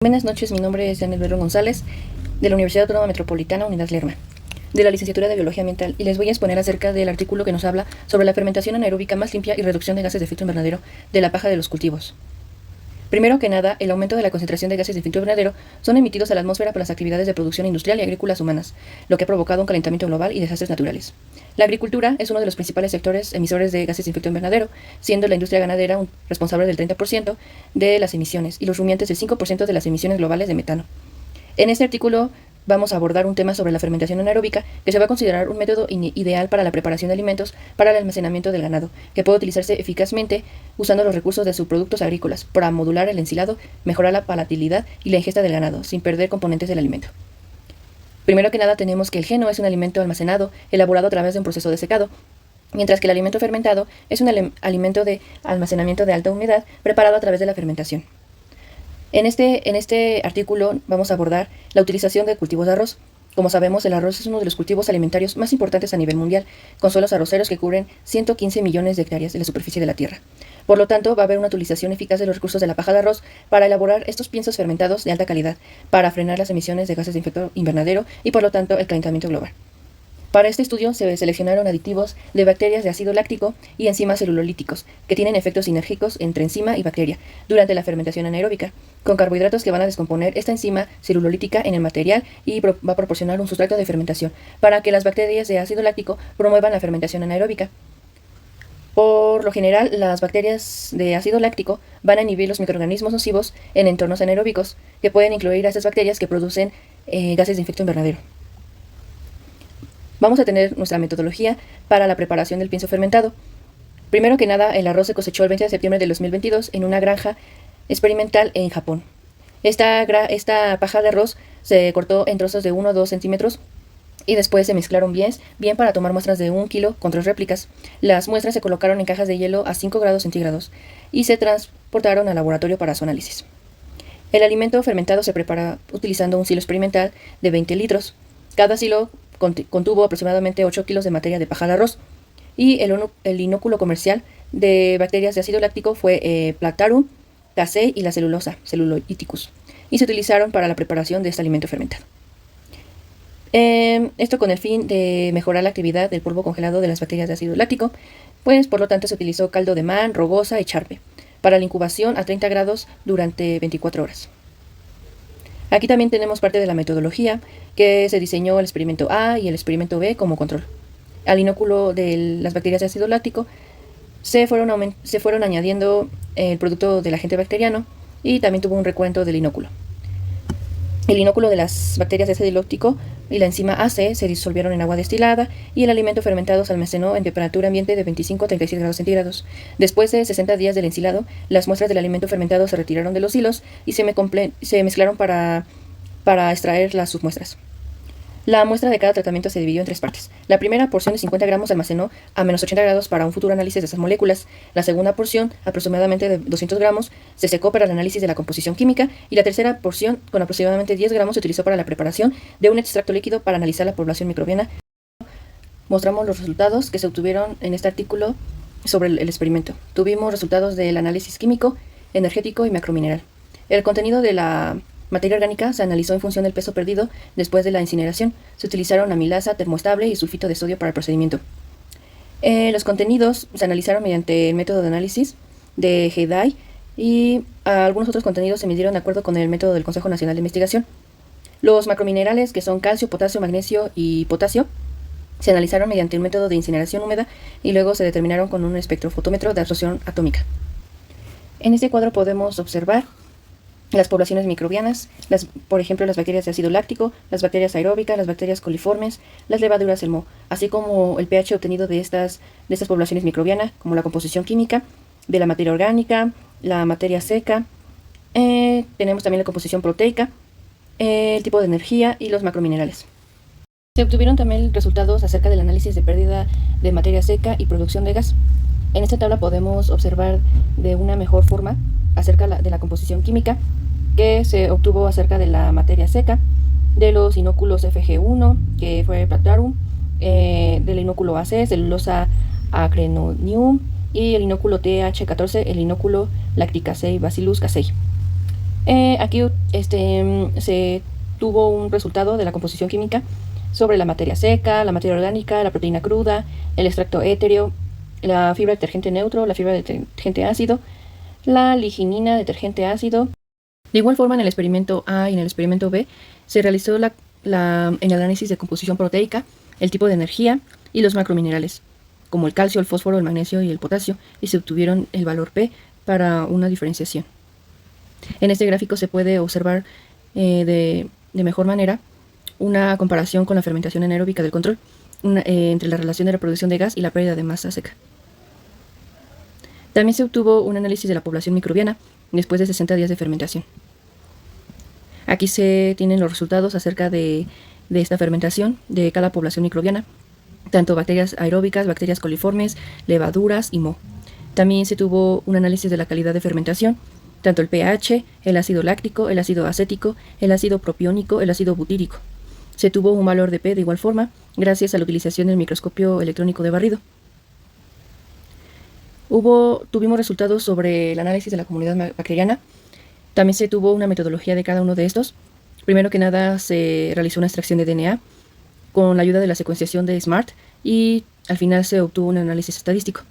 Buenas noches, mi nombre es Daniel Berrón González, de la Universidad Autónoma Metropolitana Unidad Lerma, de la licenciatura de Biología Ambiental, y les voy a exponer acerca del artículo que nos habla sobre la fermentación anaeróbica más limpia y reducción de gases de efecto invernadero de la paja de los cultivos. Primero que nada, el aumento de la concentración de gases de efecto invernadero son emitidos a la atmósfera por las actividades de producción industrial y agrícolas humanas, lo que ha provocado un calentamiento global y desastres naturales. La agricultura es uno de los principales sectores emisores de gases de efecto invernadero, siendo la industria ganadera responsable del 30% de las emisiones y los rumiantes del 5% de las emisiones globales de metano. En este artículo vamos a abordar un tema sobre la fermentación anaeróbica, que se va a considerar un método ideal para la preparación de alimentos para el almacenamiento del ganado, que puede utilizarse eficazmente usando los recursos de subproductos agrícolas para modular el ensilado, mejorar la palatabilidad y la ingesta del ganado, sin perder componentes del alimento. Primero que nada tenemos que el heno es un alimento almacenado, elaborado a través de un proceso de secado, mientras que el alimento fermentado es un alimento de almacenamiento de alta humedad preparado a través de la fermentación. En este artículo vamos a abordar la utilización de cultivos de arroz. Como sabemos, el arroz es uno de los cultivos alimentarios más importantes a nivel mundial, con suelos arroceros que cubren 115 millones de hectáreas de la superficie de la tierra. Por lo tanto, va a haber una utilización eficaz de los recursos de la paja de arroz para elaborar estos piensos fermentados de alta calidad, para frenar las emisiones de gases de efecto invernadero y, por lo tanto, el calentamiento global. Para este estudio se seleccionaron aditivos de bacterias de ácido láctico y enzimas celulolíticos, que tienen efectos sinérgicos entre enzima y bacteria durante la fermentación anaeróbica, con carbohidratos que van a descomponer esta enzima celulolítica en el material y va a proporcionar un sustrato de fermentación para que las bacterias de ácido láctico promuevan la fermentación anaeróbica. Por lo general, las bacterias de ácido láctico van a inhibir los microorganismos nocivos en entornos anaeróbicos, que pueden incluir a estas bacterias que producen gases de efecto invernadero. Vamos a tener nuestra metodología para la preparación del pienso fermentado. Primero que nada, el arroz se cosechó el 20 de septiembre de 2022 en una granja experimental en Japón. Esta paja de arroz se cortó en trozos de 1 o 2 centímetros y después se mezclaron bien para tomar muestras de 1 kilo con 3 réplicas. Las muestras se colocaron en cajas de hielo a 5 grados centígrados y se transportaron al laboratorio para su análisis. El alimento fermentado se prepara utilizando un silo experimental de 20 litros. Cada silo contuvo aproximadamente 8 kilos de materia de paja de arroz, y el inóculo comercial de bacterias de ácido láctico fue Plantarum casei y la celulosa, Celluloiticus, y se utilizaron para la preparación de este alimento fermentado. Esto con el fin de mejorar la actividad del polvo congelado de las bacterias de ácido láctico, pues por lo tanto se utilizó caldo de man, rogosa y charpe para la incubación a 30 grados durante 24 horas. Aquí también tenemos parte de la metodología, que se diseñó el experimento A y el experimento B como control. Al inóculo de las bacterias de ácido láctico se fueron añadiendo el producto del agente bacteriano y también tuvo un recuento del inóculo. El inóculo de las bacterias de ácido láctico y la enzima AC se disolvieron en agua destilada y el alimento fermentado se almacenó en temperatura ambiente de 25 a 36 grados centígrados. Después de 60 días del ensilado, las muestras del alimento fermentado se retiraron de los hilos y se mezclaron para extraer las submuestras. La muestra de cada tratamiento se dividió en 3 partes. La primera porción de 50 gramos se almacenó a menos 80 grados para un futuro análisis de esas moléculas. La segunda porción, aproximadamente de 200 gramos, se secó para el análisis de la composición química, y la tercera porción, con aproximadamente 10 gramos, se utilizó para la preparación de un extracto líquido para analizar la población microbiana. Mostramos los resultados que se obtuvieron en este artículo sobre el experimento. Tuvimos resultados del análisis químico, energético y macromineral. El contenido de la materia orgánica se analizó en función del peso perdido después de la incineración. Se utilizaron amilasa termoestable y sulfito de sodio para el procedimiento. Los contenidos se analizaron mediante el método de análisis de Heidai, y algunos otros contenidos se midieron de acuerdo con el método del Consejo Nacional de Investigación. Los macrominerales, que son calcio, potasio, magnesio y potasio, se analizaron mediante un método de incineración húmeda y luego se determinaron con un espectrofotómetro de absorción atómica. En este cuadro podemos observar las poblaciones microbianas, por ejemplo, las bacterias de ácido láctico, las bacterias aeróbicas, las bacterias coliformes, las levaduras del moho, así como el pH obtenido de estas poblaciones microbianas, como la composición química de la materia orgánica, la materia seca. Tenemos también la composición proteica, el tipo de energía y los macrominerales. Se obtuvieron también resultados acerca del análisis de pérdida de materia seca y producción de gas. En esta tabla podemos observar de una mejor forma acerca de la composición química que se obtuvo acerca de la materia seca, de los inóculos FG1, que fue Plantarum, del inóculo AC, celulosa acrenoneum, y el inóculo TH14, el inóculo Lacticacea Bacillus casei. Aquí se tuvo un resultado de la composición química sobre la materia seca, la materia orgánica, la proteína cruda, el extracto etéreo, la fibra detergente neutro, la fibra detergente ácido, la lignina detergente ácido. De igual forma, en el experimento A y en el experimento B se realizó el análisis de composición proteica, el tipo de energía y los macrominerales, como el calcio, el fósforo, el magnesio y el potasio, y se obtuvieron el valor P para una diferenciación. En este gráfico se puede observar de mejor manera una comparación con la fermentación anaeróbica del control, entre la relación de la producción de gas y la pérdida de masa seca. También se obtuvo un análisis de la población microbiana después de 60 días de fermentación. Aquí se tienen los resultados acerca de esta fermentación de cada población microbiana, tanto bacterias aeróbicas, bacterias coliformes, levaduras y moho. También se tuvo un análisis de la calidad de fermentación, tanto el pH, el ácido láctico, el ácido acético, el ácido propiónico, el ácido butírico. Se tuvo un valor de P de igual forma, gracias a la utilización del microscopio electrónico de barrido. Tuvimos resultados sobre el análisis de la comunidad bacteriana. También se tuvo una metodología de cada uno de estos. Primero que nada se realizó una extracción de DNA con la ayuda de la secuenciación de SMART y al final se obtuvo un análisis estadístico.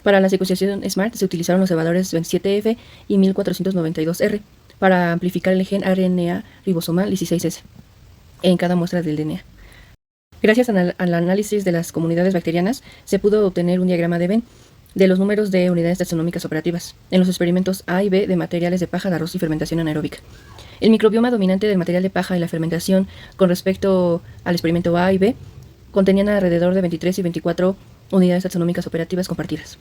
Para la secuenciación SMART se utilizaron los cebadores 27F y 1492R para amplificar el gen RNA ribosomal 16S en cada muestra del DNA. Gracias al análisis de las comunidades bacterianas se pudo obtener un diagrama de Venn de los números de unidades taxonómicas operativas en los experimentos A y B de materiales de paja de arroz y fermentación anaeróbica. El microbioma dominante del material de paja y la fermentación con respecto al experimento A y B contenían alrededor de 23 y 24 unidades taxonómicas operativas compartidas.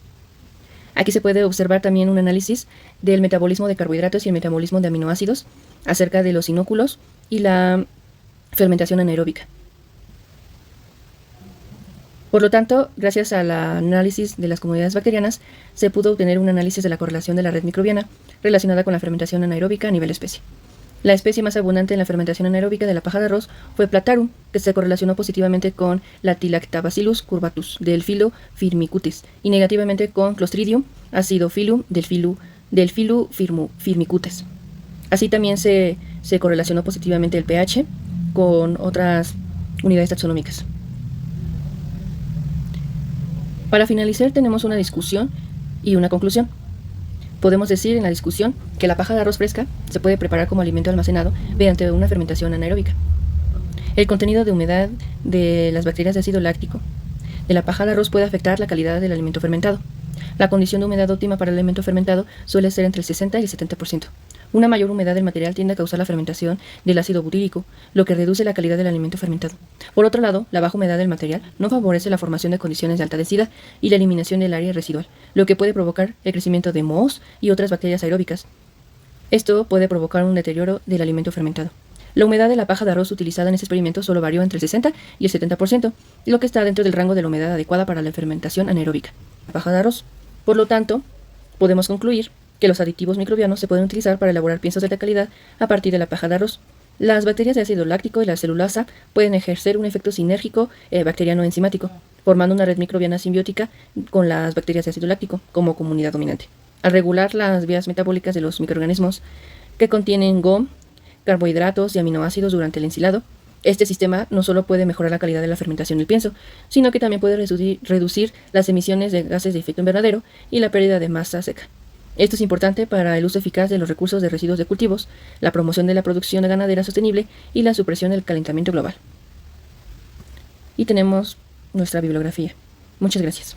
Aquí se puede observar también un análisis del metabolismo de carbohidratos y el metabolismo de aminoácidos acerca de los inóculos y la fermentación anaeróbica. Por lo tanto, gracias al análisis de las comunidades bacterianas, se pudo obtener un análisis de la correlación de la red microbiana relacionada con la fermentación anaeróbica a nivel especie. La especie más abundante en la fermentación anaeróbica de la paja de arroz fue Platarum, que se correlacionó positivamente con Lactobacillus curvatus del filo Firmicutes y negativamente con Clostridium acidophilum del filo Firmicutes. Así también se correlacionó positivamente el pH con otras unidades taxonómicas. Para finalizar, tenemos una discusión y una conclusión. Podemos decir en la discusión que la paja de arroz fresca se puede preparar como alimento almacenado mediante una fermentación anaeróbica. El contenido de humedad de las bacterias de ácido láctico de la paja de arroz puede afectar la calidad del alimento fermentado. La condición de humedad óptima para el alimento fermentado suele ser entre el 60 y el 70%. Una mayor humedad del material tiende a causar la fermentación del ácido butírico, lo que reduce la calidad del alimento fermentado. Por otro lado, la baja humedad del material no favorece la formación de condiciones de alta densidad y la eliminación del área residual, lo que puede provocar el crecimiento de mohos y otras bacterias aeróbicas. Esto puede provocar un deterioro del alimento fermentado. La humedad de la paja de arroz utilizada en este experimento solo varió entre el 60 y el 70%, lo que está dentro del rango de la humedad adecuada para la fermentación anaeróbica. La paja de arroz. Por lo tanto, podemos concluir que los aditivos microbianos se pueden utilizar para elaborar piensos de alta calidad a partir de la paja de arroz. Las bacterias de ácido láctico y la celulasa pueden ejercer un efecto sinérgico bacteriano enzimático, formando una red microbiana simbiótica con las bacterias de ácido láctico como comunidad dominante. Al regular las vías metabólicas de los microorganismos que contienen GOM, carbohidratos y aminoácidos durante el ensilado, este sistema no solo puede mejorar la calidad de la fermentación del pienso, sino que también puede reducir las emisiones de gases de efecto invernadero y la pérdida de masa seca. Esto es importante para el uso eficaz de los recursos de residuos de cultivos, la promoción de la producción ganadera sostenible y la supresión del calentamiento global. Y tenemos nuestra bibliografía. Muchas gracias.